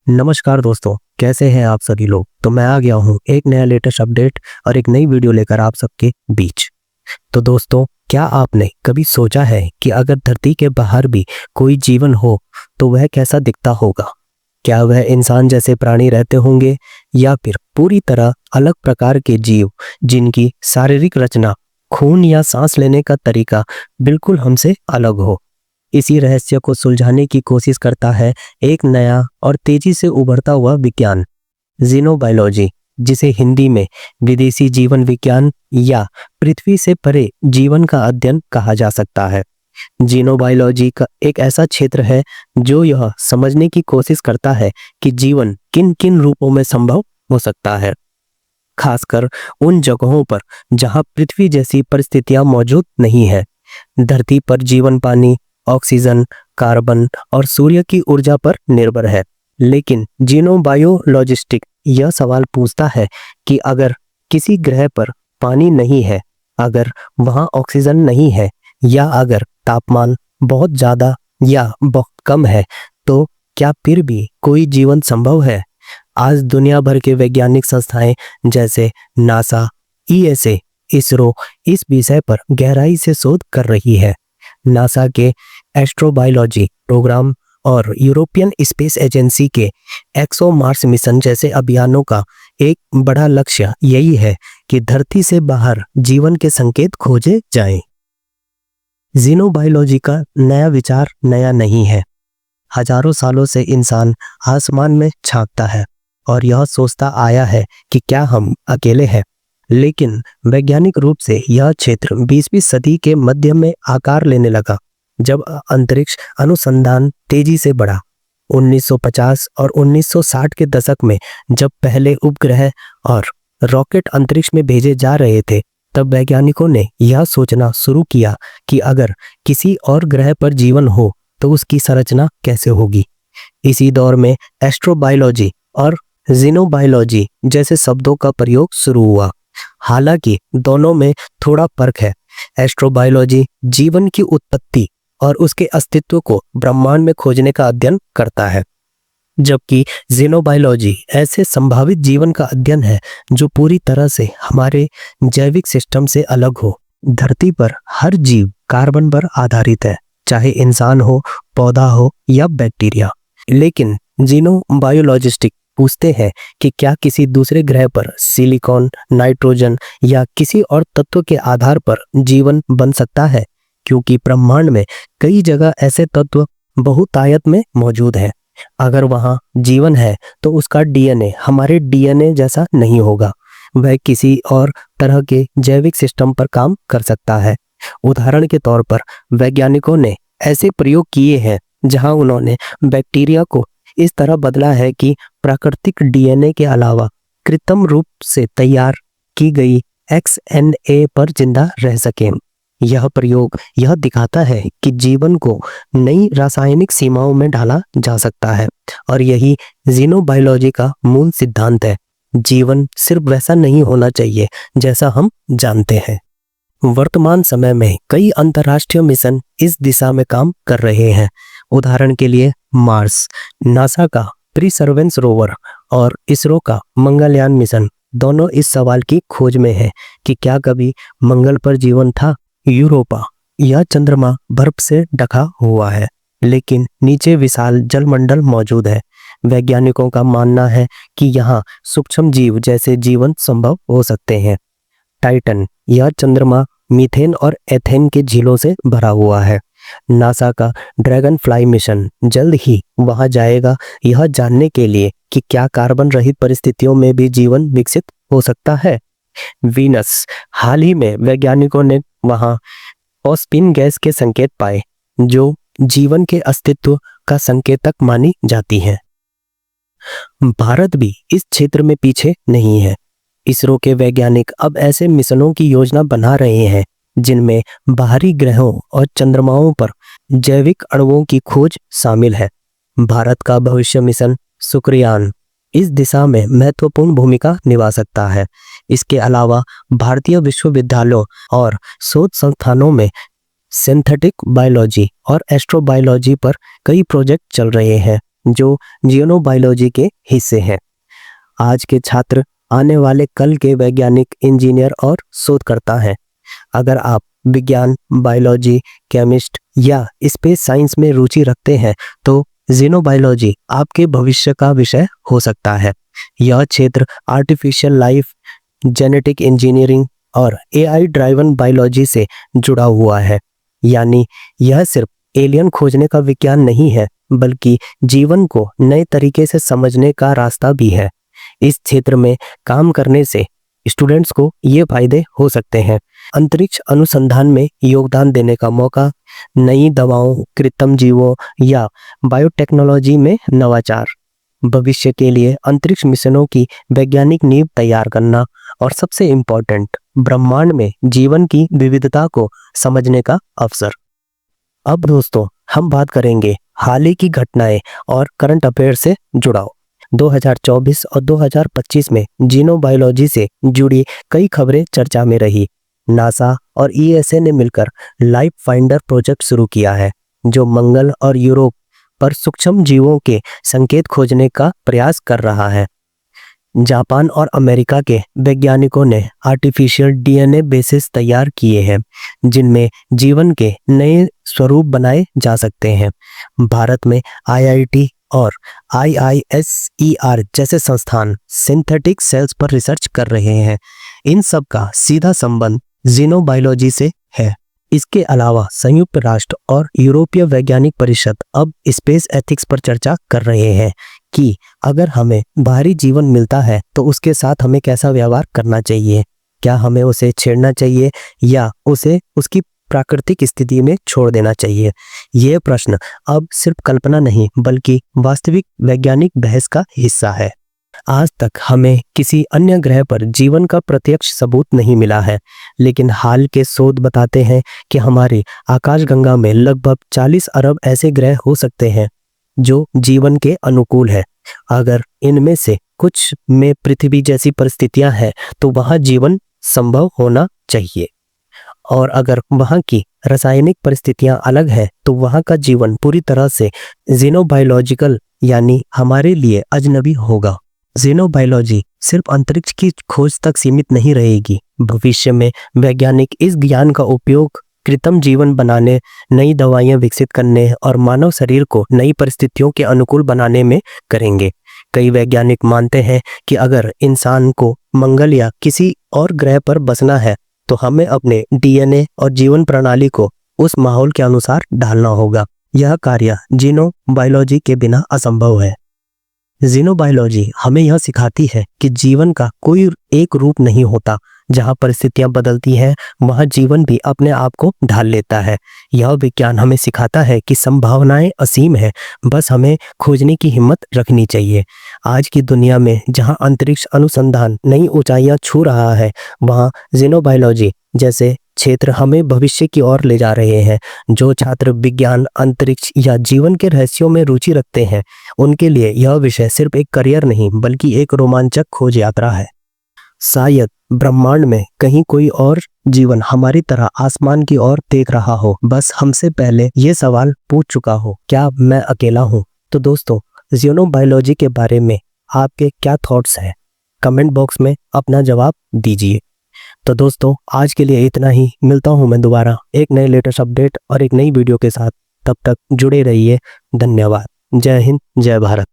नमस्कार दोस्तों, कैसे हैं आप सभी लोग। तो मैं आ गया हूँ एक नया लेटेस्ट अपडेट और एक नई वीडियो लेकर आप सबके बीच। तो दोस्तों, क्या आपने कभी सोचा है कि अगर धरती के बाहर भी कोई जीवन हो तो वह कैसा दिखता होगा। क्या वह इंसान जैसे प्राणी रहते होंगे या फिर पूरी तरह अलग प्रकार के जीव जिनकी शारीरिक रचना, खून या सांस लेने का तरीका बिल्कुल हमसे अलग हो। इसी रहस्य को सुलझाने की कोशिश करता है एक नया और तेजी से उभरता हुआ विज्ञान, जीनोबायोलॉजी, जिसे हिंदी में विदेशी जीवन विज्ञान या पृथ्वी से परे जीवन का अध्ययन कहा जा सकता है। जीनोबायोलॉजी का एक ऐसा क्षेत्र है जो यह समझने की कोशिश करता है कि जीवन किन किन रूपों में संभव हो सकता है, खासकर उन जगहों पर जहां पृथ्वी जैसी परिस्थितियां मौजूद नहीं है। धरती पर जीवन पानी, ऑक्सीजन, कार्बन और सूर्य की ऊर्जा पर निर्भर है, लेकिन जीनोबायोलॉजिस्ट यह सवाल पूछता है कि अगर किसी ग्रह पर पानी नहीं है, अगर वहां ऑक्सीजन नहीं है या अगर तापमान बहुत ज़्यादा या बहुत कम है, तो क्या फिर भी कोई जीवन संभव है। आज दुनिया भर के वैज्ञानिक संस्थाएं जैसे नासा, ईएसए, इसरो इस विषय पर गहराई से शोध कर रही है। नासा के एस्ट्रोबायोलॉजी प्रोग्राम और यूरोपियन स्पेस एजेंसी के एक्सो मार्स मिशन जैसे अभियानों का एक बड़ा लक्ष्य यही है कि धरती से बाहर जीवन के संकेत खोजे जाएं। जीनोबायोलॉजी का नया विचार नया नहीं है। हजारों सालों से इंसान आसमान में झांकता है और यह सोचता आया है कि क्या हम अकेले हैं। लेकिन वैज्ञानिक रूप से यह क्षेत्र 20वीं सदी के मध्य में आकार लेने लगा, जब अंतरिक्ष अनुसंधान तेजी से बढ़ा। 1950 और 1960 के दशक में जब पहले उपग्रह और रॉकेट अंतरिक्ष में भेजे जा रहे थे, तब वैज्ञानिकों ने यह सोचना शुरू किया कि अगर किसी और ग्रह पर जीवन हो तो उसकी संरचना कैसे होगी। इसी दौर में एस्ट्रोबायोलॉजी और जीनोबायोलॉजी जैसे शब्दों का प्रयोग शुरू हुआ। हालांकि दोनों में थोड़ा फर्क है। एस्ट्रोबायोलॉजी जीवन की उत्पत्ति और उसके अस्तित्व को ब्रह्मांड में खोजने का अध्ययन करता है, जबकि जीनोबायोलॉजी ऐसे संभावित जीवन का अध्ययन है जो पूरी तरह से हमारे जैविक सिस्टम से अलग हो। धरती पर हर जीव कार्बन पर आधारित है, चाहे इंसान हो, पौधा हो या बैक्टीरिया। लेकिन जीनोबायोलॉजिस्ट पूछते हैं कि क्या किसी दूसरे ग्रह पर सिलिकॉन, नाइट्रोजन या किसी और तत्व के आधार पर जीवन बन सकता है, क्योंकि ब्रह्मांड में कई जगह ऐसे तत्व बहुतायत में मौजूद हैं। अगर वहां जीवन है तो उसका डीएनए हमारे डीएनए जैसा नहीं होगा, वह किसी और तरह के जैविक सिस्टम पर काम कर सकता है। उदाहरण के तौर पर वैज्ञानिकों ने ऐसे प्रयोग किए हैं जहां उन्होंने बैक्टीरिया को इस तरह बदला है कि प्राकृतिक डीएनए के अलावा कृत्रिम रूप से तैयार की गई एक्सएनए पर जिंदा रह सके। यह प्रयोग यह दिखाता है कि जीवन को नई रासायनिक सीमाओं में ढाला जा सकता है, और यही जीनोबायोलॉजी का मूल सिद्धांत है। जीवन सिर्फ वैसा नहीं होना चाहिए जैसा हम जानते हैं। वर्तमान समय में कई अंतर्राष्ट्रीय मिशन इस दिशा में काम कर रहे हैं। उदाहरण के लिए मार्स, नासा का परसिवरेंस रोवर और इसरो का मंगलयान मिशन दोनों इस सवाल की खोज में है कि क्या कभी मंगल पर जीवन था। यूरोपा या चंद्रमा बर्फ से ढका हुआ है, लेकिन नीचे विशाल जलमंडल मौजूद है। वैज्ञानिकों का मानना है कि यहाँ सूक्ष्म जीव जैसे जीवन संभव हो सकते हैं। टाइटन या चंद्रमा मीथेन और एथेन के झीलों से भरा हुआ है। नासा का ड्रैगन फ्लाई मिशन जल्द ही वहां जाएगा, यह जानने के लिए कि क्या कार्बन रहित परिस्थितियों में भी जीवन विकसित हो सकता है। वीनस, हाल ही में वैज्ञानिकों ने वहां ऑस्पिन गैस के संकेत पाए, जो जीवन के अस्तित्व का संकेतक मानी जाती है। भारत भी इस क्षेत्र में पीछे नहीं है। इसरो के वैज्ञानिक अब ऐसे मिशनों की योजना बना रहे हैं जिनमें बाहरी ग्रहों और चंद्रमाओं पर जैविक अणुओं की खोज शामिल है। भारत का भविष्य मिशन शुक्रयान इस दिशा में महत्वपूर्ण भूमिका निभा सकता है। इसके अलावा भारतीय विश्वविद्यालयों और शोध संस्थानों में सिंथेटिक बायोलॉजी और एस्ट्रोबायोलॉजी पर कई प्रोजेक्ट चल रहे हैं। जो जीनोबायोलॉजी के हिस्से हैं। आज के छात्र आने वाले कल के वैज्ञानिक, इंजीनियर और शोधकर्ता हैं। अगर आप विज्ञान, बायोलॉजी, केमिस्ट या स्पेस साइंस में रुचि रखते हैं तो जीनोबायोलॉजी आपके भविष्य का विषय हो सकता है। यह क्षेत्र आर्टिफिशियल लाइफ, जेनेटिक इंजीनियरिंग और एआई ड्राइवन बायोलॉजी से जुड़ा हुआ है। यानी यह सिर्फ एलियन खोजने का विज्ञान नहीं है, बल्कि जीवन को नए तरीके से समझने का रास्ता भी है। इस क्षेत्र में काम करने से स्टूडेंट्स को ये फायदे हो सकते हैं: अंतरिक्ष अनुसंधान में योगदान देने का मौका, नई दवाओं, कृत्रिम जीवों या बायोटेक्नोलॉजी में नवाचार, भविष्य के लिए अंतरिक्ष मिशनों की वैज्ञानिक नींव तैयार करना और सबसे इम्पोर्टेंट, ब्रह्मांड में जीवन की विविधता को समझने का अवसर। अब दोस्तों हम बात करेंगे हाल ही की घटनाएं और करंट अफेयर से जुड़ाव। 2024 और 2025 में जीनोबायोलॉजी से जुड़ी कई खबरें चर्चा में रही। नासा और ईएसए ने मिलकर लाइफ फाइंडर प्रोजेक्ट शुरू किया है, जो मंगल और यूरोप पर सूक्ष्म जीवों के संकेत खोजने का प्रयास कर रहा है। जापान और अमेरिका के वैज्ञानिकों ने आर्टिफिशियल डीएनए बेसिस तैयार किए हैं, जिनमें जीवन के नए स्वरूप बनाए जा सकते हैं। भारत में आईआईटी और आईआईएसईआर जैसे संस्थान सिंथेटिक सेल्स पर रिसर्च कर रहे हैं। इन सब का सीधा संबंध जीनोबायोलॉजी से है। इसके अलावा संयुक्त राष्ट्र और यूरोपीय वैज्ञानिक परिषद अब स्पेस एथिक्स पर चर्चा कर रहे हैं कि अगर हमें बाहरी जीवन मिलता है तो उसके साथ हमें कैसा व्यवहार करना चाहिए। क्या हमें उसे छेड़ना चाहिए या उसे उसकी प्राकृतिक स्थिति में छोड़ देना चाहिए। यह प्रश्न अब सिर्फ कल्पना नहीं, बल्कि वास्तविक वैज्ञानिक बहस का हिस्सा है। आज तक हमें किसी अन्य ग्रह पर जीवन का प्रत्यक्ष सबूत नहीं मिला है, लेकिन हाल के शोध बताते हैं कि हमारी आकाशगंगा में लगभग 40 अरब ऐसे ग्रह हो सकते हैं जो जीवन के अनुकूल है। अगर इनमें से कुछ में पृथ्वी जैसी परिस्थितियां हैं तो वहां जीवन संभव होना चाहिए, और अगर वहां की रासायनिक परिस्थितियां अलग हैं तो वहां का जीवन पूरी तरह से जीनोबायोलॉजिकल यानी हमारे लिए अजनबी होगा। जीनोबायोलॉजी सिर्फ अंतरिक्ष की खोज तक सीमित नहीं रहेगी। भविष्य में वैज्ञानिक इस ज्ञान का उपयोग कृत्रिम जीवन बनाने, नई दवाइयां विकसित करने और मानव शरीर को नई परिस्थितियों के अनुकूल बनाने में करेंगे। कई वैज्ञानिक मानते हैं कि अगर इंसान को मंगल या किसी और ग्रह पर बसना है तो हमें अपने डीएनए और जीवन प्रणाली को उस माहौल के अनुसार ढालना होगा। यह कार्य जीनोबायोलॉजी के बिना असंभव है। जीनोबायोलॉजी हमें यह सिखाती है कि जीवन का कोई एक रूप नहीं होता। जहाँ परिस्थितियां बदलती हैं, वहाँ जीवन भी अपने आप को ढाल लेता है। यह विज्ञान हमें सिखाता है कि संभावनाएं असीम है, बस हमें खोजने की हिम्मत रखनी चाहिए। आज की दुनिया में जहाँ अंतरिक्ष अनुसंधान नई ऊंचाइयां छू रहा है, वहाँ जीनोबायोलॉजी जैसे क्षेत्र हमें भविष्य की ओर ले जा रहे हैं। जो छात्र विज्ञान, अंतरिक्ष या जीवन के रहस्यों में रुचि रखते हैं, उनके लिए यह विषय सिर्फ एक करियर नहीं, बल्कि एक रोमांचक खोज यात्रा है। शायद ब्रह्मांड में कहीं कोई और जीवन हमारी तरह आसमान की ओर देख रहा हो, बस हमसे पहले ये सवाल पूछ चुका हो, क्या मैं अकेला हूँ? तो दोस्तों, जीनोबायोलॉजी के बारे में आपके क्या थॉट्स हैं? कमेंट बॉक्स में अपना जवाब दीजिए। तो दोस्तों, आज के लिए इतना ही। मिलता हूँ मैं दोबारा एक नए लेटेस्ट अपडेट और एक नई वीडियो के साथ। तब तक जुड़े रहिए। धन्यवाद। जय हिंद, जय भारत।